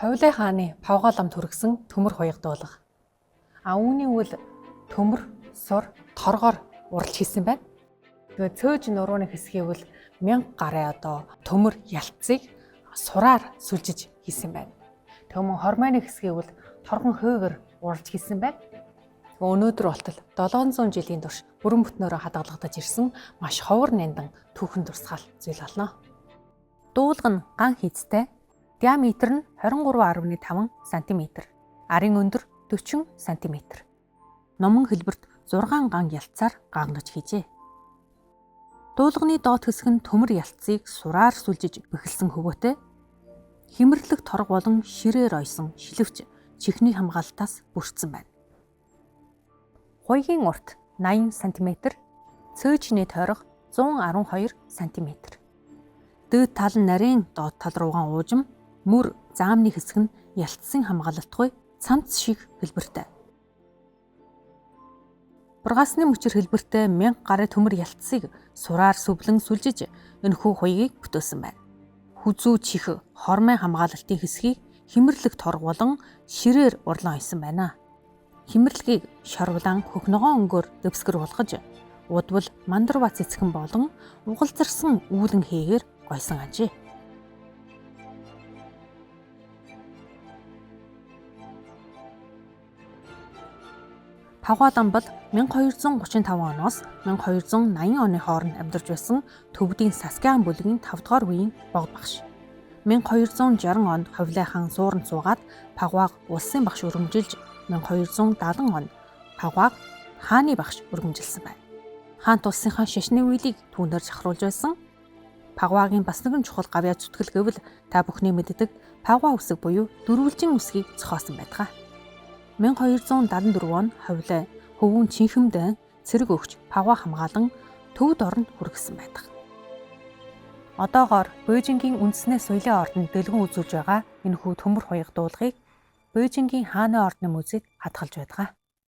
Хавилай хааны Павгаалам төрөгсөн төмөр хуяг дуулга. Үүний үйл төмөр, сур, торгоор уралж хийсэн байна. Тэгээ цөөж нурууны хэсгийг бол 1000 гарын төмөр ялцыг сураар сүлжиж хийсэн байна. Тэгээ мөн хормойны хэсгийг бол торгон хөөгөр уралж хийсэн байна. Өнөөдөр болтол 700 жилийн турш бүрэн бүтнөөрөө хадгалагдаж ирсэн маш ховор няндан түүхэн дурсгал зүйл болно. Дуулга нь ган хийцтэй, диаметр нь 23.5 см, арын өндөр 40 см. Номон хэлбэрт 6 ган ялцаар гангаж хийжээ. Дуулганы доод хэсэг нь төмөр ялцыг сураар сүлжиж бэхэлсэн хөвгөтэй химэрлэг торг болон ширээр ойсон шилвч чихний хамгаалтаас бүрдсэн байна. Хуйгийн урт 80 см, цөөжний тойрог 112 см. Дээд тал нь нарийн доод тал руугаан уужим, мөр заамны хэсэг нь ялцсан хамгаалалтгүй цамц шиг хэлбэртэй. Бургасны мөчөр хэлбэртэй 1000 гарын төмөр ялцыг сураар сүблэн сүлжиж энэхүү хуйгийг бүтээсэн байна. Хүзүү чих хормой хамгаалалтын хэсгийг химэрлэг торг болон ширээр урлан ойсон байна. Химэрлэгийг шорглан хөх ногоон өнгөөр дэвсгэр болгож удвал мандарва цэцгэн болон угалзарсан үүлэн хийгээр гойсон ажээ. Павгаалам бол 1235 оноос 1280 оны хооронд амьдарч байсан Төвөдийн Саскиан бүлгийн 5 дугаар үеийн богд багш. 1260 онд Хавилай хаан сууранд суугаад Павгааг улсын багш өргөмжилж 1270 онд Павгааг хааны багш өргөмжилсэн байна. Хаант улсынхаа шашны үйлийг түүнээр шахруулж байсан. Павгагийн бас нэгэн чухал гавьяа зүтгэл гэвэл та бүхний мэддэг Павга үсэг буюу дөрвөлжин үсгийг зохиосон байдаг. 1274 он Хавилай хөвгүн Чинхэмдэн цэрэг өгч Павга хамгаалan төвд оронд хүргэсэн байдаг. Одоогоор Бээжингийн үндэснээ соёлын ордонд дэлгэн үзүүлж байгаа энэхүү төмөр хуяг дуулгыг Бээжингийн хааны ордны музейд хадгалж байдаг.